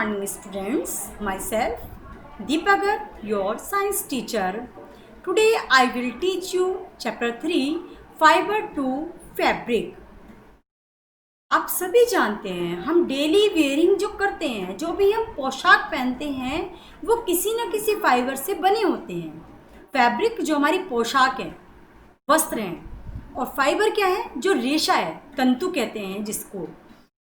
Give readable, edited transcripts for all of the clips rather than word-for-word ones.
morning students, myself Deepagar, your science teacher. Today I will teach you chapter 3 fiber to fabric. आप सभी जानते हैं हम daily wearing जो करते हैं, जो भी हम पोशाक पहनते हैं वो किसी न किसी फाइबर से बने होते हैं। फैब्रिक जो हमारी पोशाक है, वस्त्र हैं, और फाइबर क्या है, जो रेशा है, तंतु कहते हैं जिसको।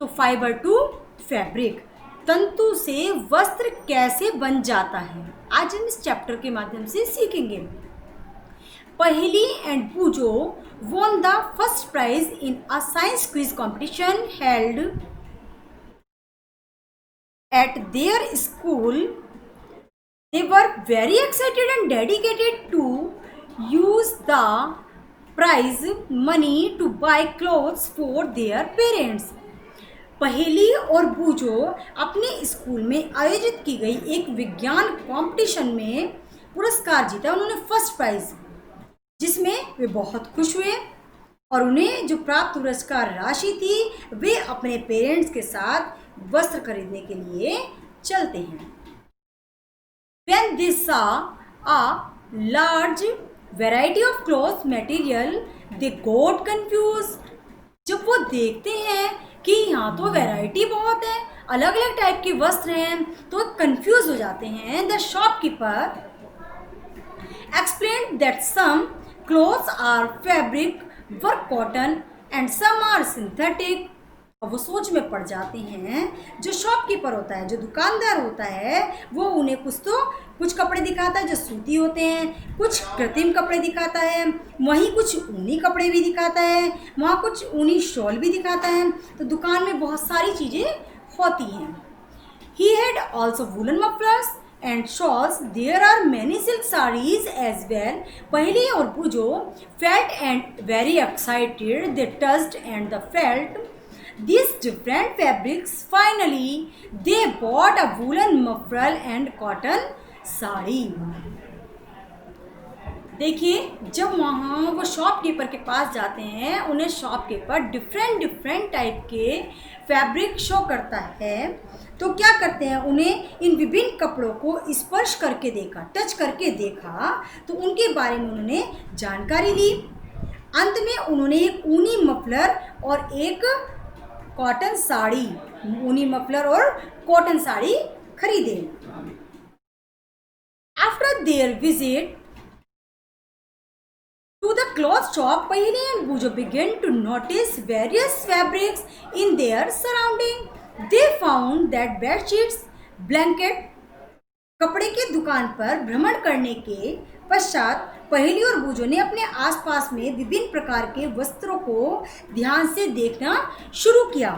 तो फाइबर टू फैब्रिक, तंतु से वस्त्र कैसे बन जाता है, आज हम इस चैप्टर के माध्यम से सीखेंगे। Paheli and Boojho won the first prize in a science quiz competition held at their school. They were very excited and dedicated to use the prize money to buy clothes for their parents. पहेली और बूझो अपने school में आयोजित की गई एक विज्ञान कंपटीशन में पुरस्कार जीता। उन्होंने फर्स्ट प्राइज, जिसमें वे बहुत खुश हुए और उन्हें जो प्राप्त पुरस्कार राशि थी वे अपने पेरेंट्स के साथ वस्त्र खरीदने के लिए चलते हैं। When they saw a large variety of cloth material, they got confused. जब वो देखते हैं कि यहाँ तो वैरायटी बहुत है, अलग अलग टाइप के वस्त्र हैं, तो कंफ्यूज हो जाते हैं। The shopkeeper explained that some clothes are fabric, were cotton and some are synthetic. और वो सोच में पड़ जाते हैं। जो शॉपकीपर होता है, जो दुकानदार होता है, वो उन्हें कुछ कपड़े दिखाता है जो सूती होते हैं, कुछ कृत्रिम कपड़े दिखाता है, वहीं कुछ ऊनी कपड़े भी दिखाता है, वहाँ कुछ ऊनी शॉल भी दिखाता है। तो दुकान में बहुत सारी चीज़ें होती हैं। He had also woolen mufflers and shawls. There are many silk sarees as well. Paheli और Bujo felt and very excited. They touched and they felt these different fabrics. Finally, they bought a woolen muffler and cotton saree. देखिए, जब वहाँ वो shopkeeper के पास जाते हैं, उन्हें shopkeeper different type के फैब्रिक शो करता है। तो क्या करते हैं, उन्हें इन विभिन्न कपड़ों को स्पर्श करके देखा, टच करके देखा, तो उनके बारे में उन्होंने जानकारी ली। अंत में उन्होंने एक ऊनी मफलर और एक कॉटन साड़ी, ऊनी मफलर और कॉटन साड़ी खरीदे। After their visit to the cloth shop, Paheli and Bujo began to notice various fabrics in their surrounding. They found that bed sheets, blanket, कपड़े की दुकान पर भ्रमण करने के पश्चात पहेली और बूजो ने अपने आसपास में विभिन्न प्रकार के वस्त्रों को ध्यान से देखना शुरू किया।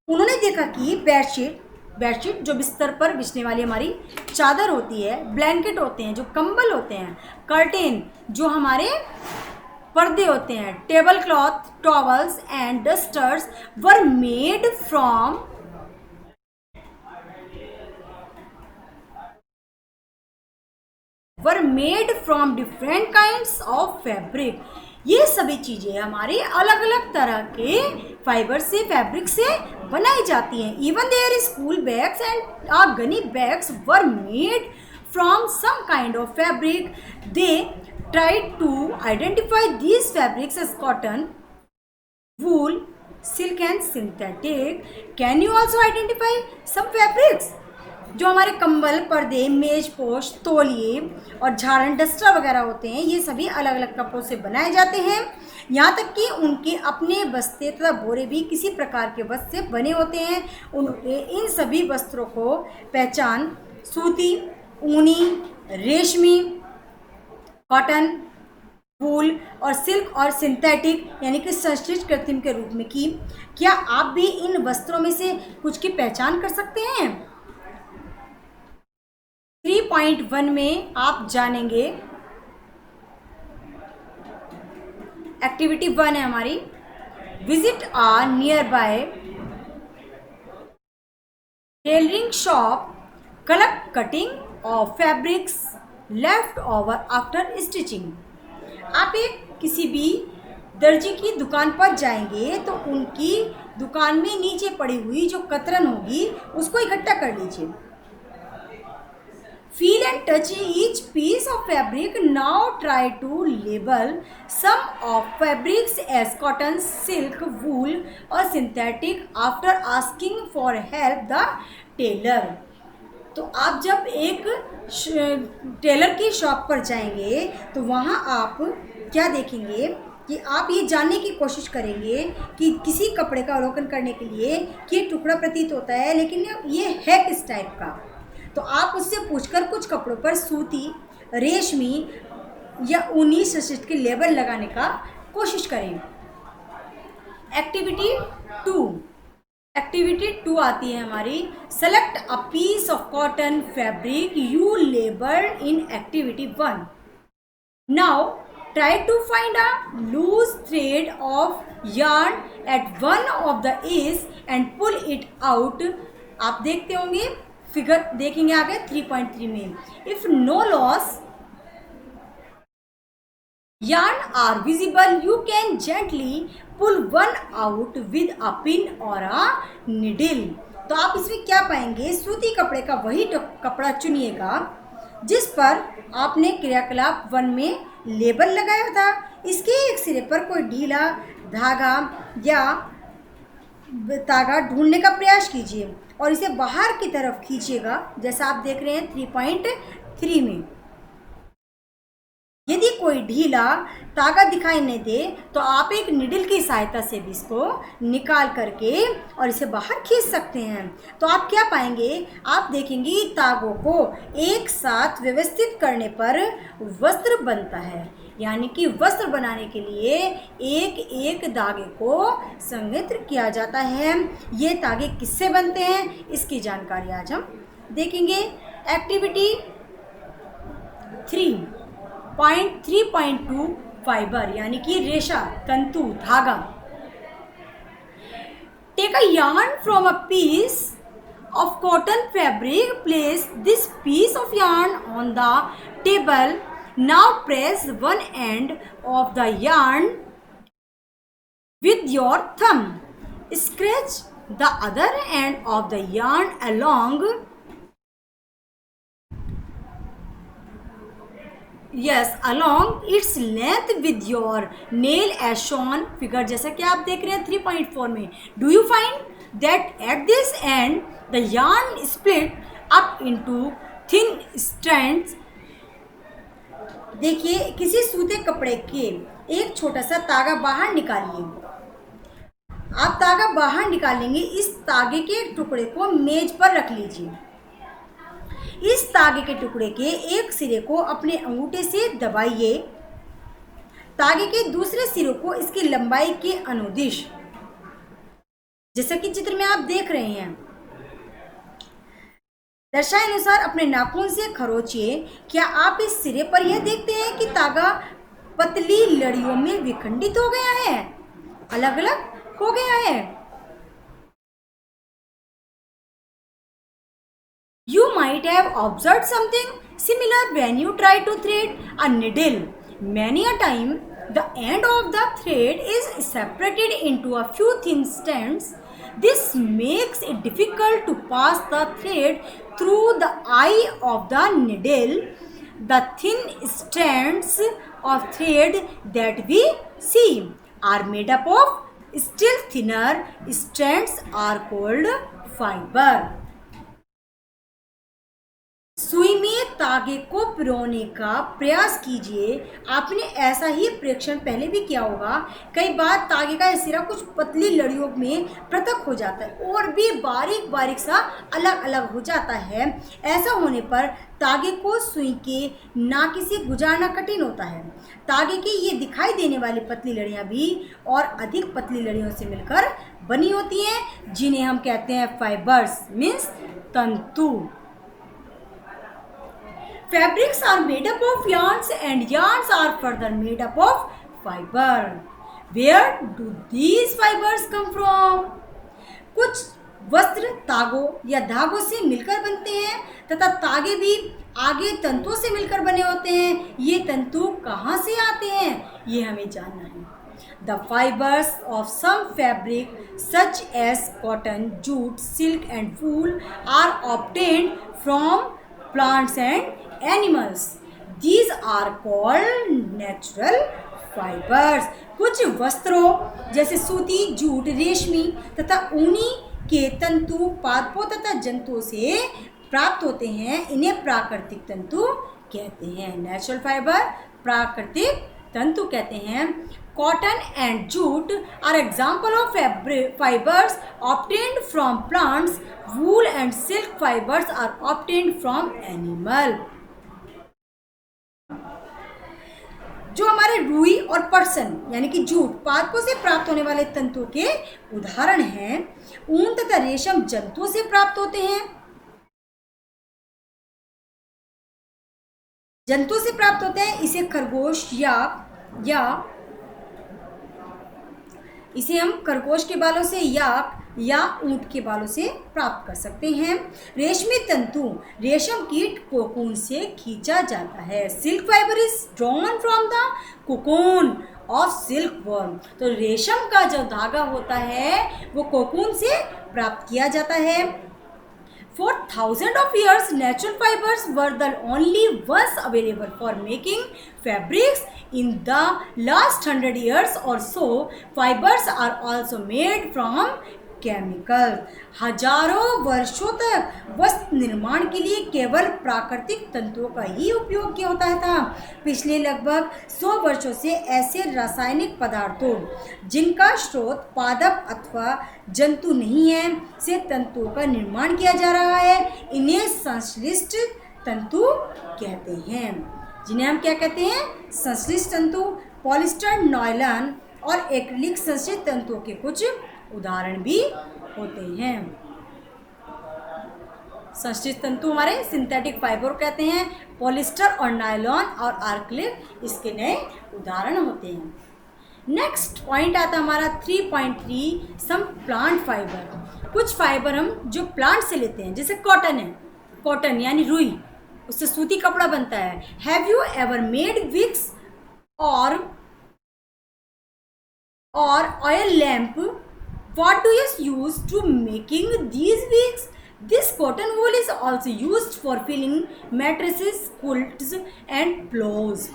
उन्होंने देखा कि बेडशीट जो बिस्तर पर बिछने वाली हमारी चादर होती है, ब्लैंकेट होते हैं जो कंबल होते हैं, कर्टेन जो हमारे पर्दे होते हैं, table cloth, towels and dusters were made from different kinds of fabric. ये सभी चीज़ें हमारे अलग अलग तरह के फाइबर से, फैब्रिक से बनाई जाती हैं। Even their school bags and gunny bags were made from some kind of fabric. They tried to identify these fabrics as cotton, wool, silk and synthetic. Can you also identify some fabrics? जो हमारे कंबल, पर्दे, मेज पोश, तौलिए और झाड़न, duster वगैरह होते हैं, ये सभी अलग अलग कपड़ों से बनाए जाते हैं। यहाँ तक कि उनके अपने बस्ते तथा बोरे भी किसी प्रकार के वस्त्र से बने होते हैं। उन्होंने इन सभी वस्त्रों को पहचान सूती, ऊनी, रेशमी, कॉटन, वूल और सिल्क और सिंथेटिक यानी कि संश्लिष्ट कृत्रिम के रूप में की। क्या आप भी इन वस्त्रों में से कुछ की पहचान कर सकते हैं? 3.1 में आप जानेंगे, एक्टिविटी 1 है हमारी, visit a nearby tailoring shop, collect cutting of fabrics left over after stitching. आप एक किसी भी दर्जी की दुकान पर जाएंगे तो उनकी दुकान में नीचे पड़ी हुई जो कतरन होगी उसको इकट्ठा कर लीजिए। Feel and touch each piece of fabric. Now try to label some of fabrics as cotton, silk, wool or synthetic after asking for help the tailor. तो आप जब एक टेलर की शॉप पर जाएंगे तो वहाँ आप क्या देखेंगे कि आप ये जानने की कोशिश करेंगे कि किसी कपड़े का अवलोकन करने के लिए कि ये टुकड़ा प्रतीत होता है लेकिन ये है किस टाइप का। तो आप उससे पूछकर कुछ कपड़ों पर सूती, रेशमी या ऊनी सशिष्ट के लेबल लगाने का कोशिश करें। एक्टिविटी 2 आती है हमारी। Select a piece of cotton fabric you labelled in activity 1। Now try to find a loose thread of yarn at one of the edge and pull it out. आप देखते होंगे, फिगर देखेंगे आगे 3.3 में। If no loose yarn are visible, you can gently pull one out with a pin or a needle। तो आप इसमें क्या पाएंगे, सूती कपड़े का वही कपड़ा चुनिएगा जिस पर आपने क्रियाकलाप 1 में लेबल लगाया था। इसके एक सिरे पर कोई ढीला धागा या तागा ढूंढने का प्रयास कीजिए और इसे बाहर की तरफ खींचिएगा जैसा आप देख रहे हैं 3.3 में। यदि कोई ढीला तागा दिखाई नहीं दे तो आप एक निडल की सहायता से भी इसको निकाल करके और इसे बाहर खींच सकते हैं। तो आप क्या पाएंगे, आप देखेंगे तागों को एक साथ व्यवस्थित करने पर वस्त्र बनता है। यानी कि वस्त्र बनाने के लिए एक एक धागे को संयंत्र किया जाता है। ये धागे किससे बनते हैं इसकी जानकारी आज हम देखेंगे। एक्टिविटी 3.2 फाइबर यानी कि रेशा, तंतु, धागा। Take a yarn from a piece of cotton fabric, place this piece of yarn on the table. Now press one end of the yarn with your thumb. Scratch the other end of the yarn along its length with your nail as shown figure। जैसा कि आप देख रहे हैं 3.4 में। Do you find that at this end the yarn split up into thin strands? देखिए, किसी सूते कपड़े के एक छोटा सा तागा बाहर निकालिए। आप तागा बाहर निकालेंगे, इस तागे के टुकड़े को मेज पर रख लीजिए। इस तागे के टुकड़े के एक सिरे को अपने अंगूठे से दबाइए। तागे के दूसरे सिरे को इसकी लंबाई के अनुदिश, जैसा कि चित्र में आप देख रहे हैं, दर्शाए अनुसार अपने नाखून से खरोचिए। क्या आप इस सिरे पर यह देखते हैं कि तागा पतली लड़ियों में विखंडित हो गया है, अलग अलग हो गया है। You might have observed something similar when you try to thread a needle. Many a time, the end of the thread is separated into a few thin strands. This makes it difficult to pass the thread through the eye of the needle. The thin strands of thread that we see are made up of still thinner strands are called fiber. सुई में तागे को पिरोने का प्रयास कीजिए। आपने ऐसा ही परीक्षण पहले भी किया होगा। कई बार तागे का सिरा कुछ पतली लड़ियों में पृथक हो जाता है और भी बारीक बारीक सा अलग अलग हो जाता है। ऐसा होने पर तागे को सुई के नाकी से गुजारना कठिन होता है। तागे की ये दिखाई देने वाली पतली लड़ियाँ भी और अधिक पतली लड़ियों से मिलकर बनी होती हैं, जिन्हें हम कहते हैं फाइबर्स, मीन्स तंतु। Fabrics are made up of yarns and yarns are further made up of fiber. Where do these fibers come from? कुछ वस्त्र तागों या धागों से मिलकर बनते हैं तथा तागे भी आगे तंतुओं से मिलकर बने होते हैं। ये तंतु कहाँ से आते हैं ये हमें जानना है। The fibers of some fabric such as cotton, jute, silk and wool are obtained from plants and animals. These are called natural fibers. कुछ वस्त्रों जैसे सूती, जूट, रेशमी तथा ऊनी के तंतु पादपों तथा जंतुओं से प्राप्त होते हैं। इन्हें प्राकृतिक तंतु कहते हैं। नेचुरल फाइबर प्राकृतिक तंतु कहते हैं। Cotton and jute are example of fibres obtained from plants. Wool and silk fibres are obtained from animal. जो हमारे रुई और पटसन यानी कि जूट पादपों से प्राप्त होने वाले तंतुओं के उदाहरण हैं। ऊन तथा रेशम जंतुओं से प्राप्त होते हैं। जंतुओं से प्राप्त होते हैं। इसे खरगोश या इसे हम खरगोश के बालों से या ऊंट के बालों से प्राप्त कर सकते हैं। रेशमी तंतु रेशम कीट कोकून से खींचा जाता है। Silk fibre is drawn from the cocoon of silk worm. तो रेशम का जो धागा होता है वो कोकून से प्राप्त किया जाता है. For thousands of years, natural fibers were the only ones available for making fabrics. In the last 100 years or so, fibers are also made from chemicals. हजारों वर्षों तक वस्त्र निर्माण के लिए केवल प्राकृतिक तंतुओं का ही उपयोग किया होता था। पिछले लगभग 100 वर्षों से ऐसे रासायनिक पदार्थों जिनका स्रोत पादप अथवा जंतु नहीं है से तंतुओं का निर्माण किया जा रहा है। इन्हें संश्लिष्ट तंतु कहते हैं। जिन्हें हम क्या कहते हैं? संश्लिष्ट तंतु। पॉलिस्टर, नायलॉन और एक्रिलिक संश्लिष्ट तंतुओं के कुछ उदाहरण भी होते हैं। संश्लिष्ट तंतु हमारे सिंथेटिक फाइबर कहते हैं। पॉलिस्टर और नायलॉन और एक्रिलिक इसके नए उदाहरण होते हैं। नेक्स्ट पॉइंट आता हमारा 3.3 सम प्लांट फाइबर। कुछ फाइबर हम जो प्लांट से लेते हैं, जैसे कॉटन है, कॉटन यानी रुई, उससे सूती कपड़ा बनता है। Have you ever made wicks और oil lamp? What do you use to making these wigs? This cotton wool is also used for filling mattresses, quilts and pillows.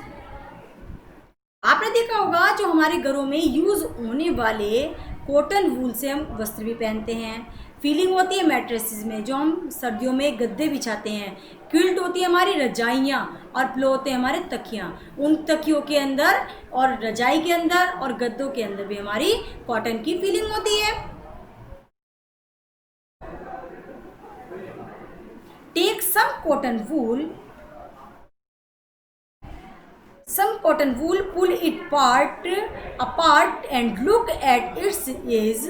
आपने देखा होगा जो हमारे घरों में यूज होने वाले कॉटन वूल से हम वस्त्र भी पहनते हैं। फीलिंग होती है मैट्रेसेस में, जो हम सर्दियों में गद्दे बिछाते हैं। क्विल्ट होती है हमारी रजाइयाँ और पिलो होते हैं हमारे तकियाँ। उन तकियों के अंदर और रजाई के अंदर और गद्दों के अंदर भी हमारी कॉटन की फीलिंग होती है। Take some cotton wool, pull it apart and look at its edge.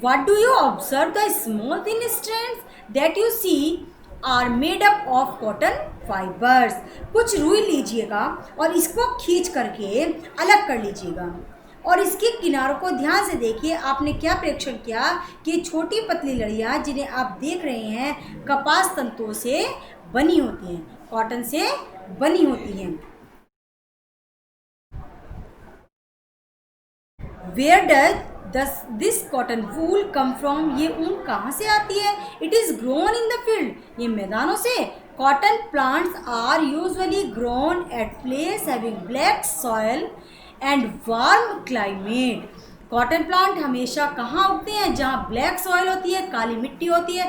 What do you observe? The small thin strands that you see are made up of cotton fibers. कुछ रुई लीजिएगा और इसको खींच करके अलग कर लीजिएगा और इसके किनारों को ध्यान से देखिए। आपने क्या प्रेक्षण किया कि छोटी पतली लड़ियाँ जिन्हें आप देख रहे हैं कपास तंतुओं से बनी होती हैं, कॉटन से बनी होती हैं। Where does this cotton wool come from? ये ऊन कहाँ से आती है? It is grown in the field. ये मैदानों से। Cotton plants are usually grown at place having black soil and warm climate. Cotton plant हमेशा कहाँ उगते हैं? जहाँ ब्लैक सॉइल होती है, काली मिट्टी होती है,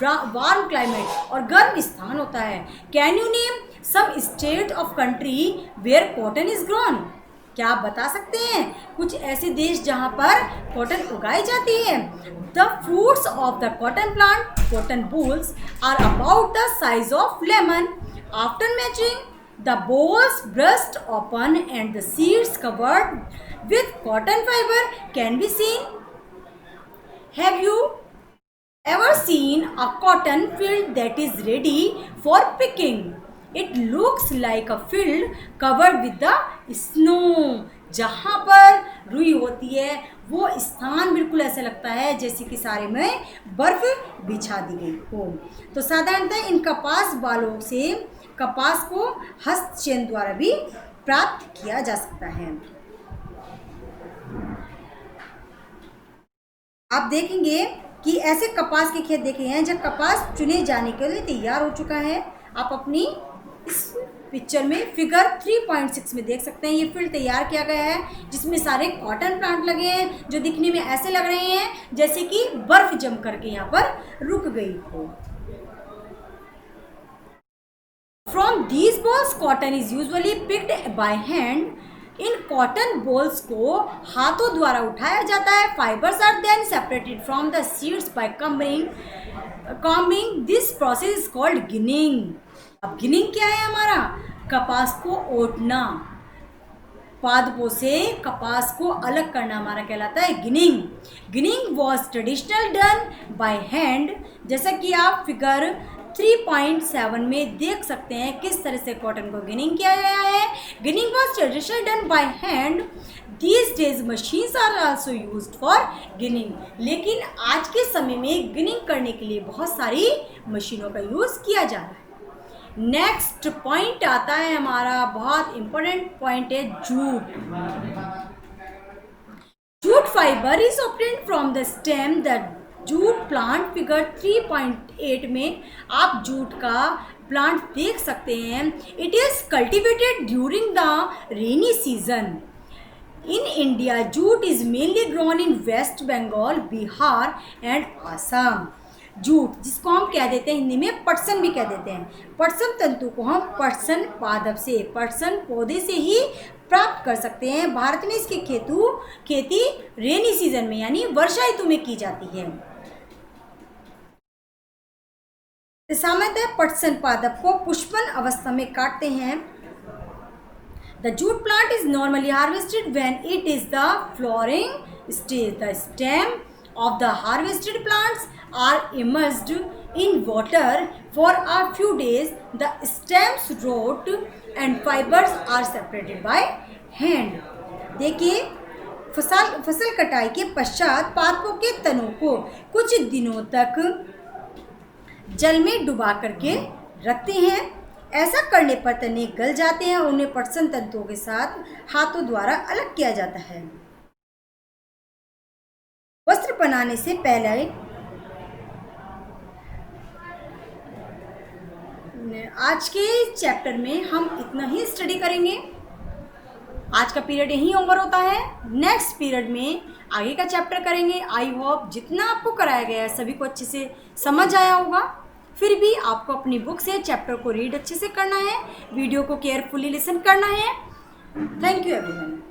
वार्म क्लाइमेट और गर्म स्थान होता है। Can you name some state of country where cotton is grown? क्या आप बता सकते हैं कुछ ऐसे देश जहाँ पर कॉटन उगाई जाती है? The fruits of the cotton plant, cotton bolls, are about the size of lemon. After matching the bolls burst open and the seeds covered with cotton fiber can be seen. Have you ever seen a cotton field that is ready for picking? It looks like a field covered with the snow. जहाँ पर रुई होती है वो स्थान बिल्कुल ऐसा लगता है जैसे कि सारे में बर्फ बिछा दी गई हो। तो साधारणतः इन कपास बालों से कपास को हस्तचयन द्वारा भी प्राप्त किया जा सकता है। आप देखेंगे कि ऐसे कपास के खेत देखे हैं जब कपास चुने जाने के लिए तैयार हो चुका है। आप अपनी इस पिक्चर में फिगर 3.6 में देख सकते हैं, ये फील्ड तैयार किया गया है जिसमें सारे कॉटन प्लांट लगे हैं जो दिखने में ऐसे लग रहे हैं जैसे कि बर्फ जम करके यहाँ पर रुक गई हो। From these bolls cotton is usually picked by hand. इन कॉटन बॉल्स को हाथों द्वारा उठाया जाता है। Fibres are then separated from the seeds by combing. This process is called ginning. अब गिनिंग क्या है हमारा? कपास को ओटना, पादपों से कपास को अलग करना हमारा कहलाता है ginning. Ginning was traditional done by hand. जैसा कि आप फिगर 3.7 में देख सकते हैं किस तरह से कॉटन को गिनिंग किया गया है। Ginning was traditional done by hand. These days machines are also used for ginning. लेकिन आज के समय में गिनिंग करने के लिए बहुत सारी मशीनों का यूज़ किया जा रहा है। नेक्स्ट पॉइंट आता है हमारा, बहुत इंपॉर्टेंट पॉइंट है jute. Jute fibre is obtained from the stem the jute plant. Figure 3.8 में आप जूट का प्लांट देख सकते हैं। It is cultivated during the rainy season. In India jute is mainly grown in West Bengal, Bihar and Assam. Jute जिसको हम कह देते हैं हिंदी में पटसन भी कह देते हैं। पटसन तंतु को हम पटसन पादप से, पटसन पौधे से ही प्राप्त कर सकते हैं। भारत में इसकी खेती रेनी सीजन में यानी वर्षा ऋतु में की जाती है। सामान्यतः पटसन पादप को पुष्पन अवस्था में काटते हैं। The jute plant is normally harvested when it is the flooring stage. The stem of the harvested plants are immersed in water for a few days. The stems root and fibers are separated by hand. देखिए फसल कटाई के पश्चात पादपों के तनों को कुछ दिनों तक जल में डुबा करके रखते हैं। ऐसा करने पर तने गल जाते हैं और उन्हें पटसन तंतुओं के साथ हाथों द्वारा अलग किया जाता है। वस्त्र बनाने से पहले आज के चैप्टर में हम इतना ही स्टडी करेंगे। आज का पीरियड यहीं ओवर होता है। नेक्स्ट पीरियड में आगे का चैप्टर करेंगे। आई होप जितना आपको कराया गया है सभी को अच्छे से समझ आया होगा। फिर भी आपको अपनी बुक से चैप्टर को रीड अच्छे से करना है, वीडियो को केयरफुली लिसन करना है। Thank you everyone.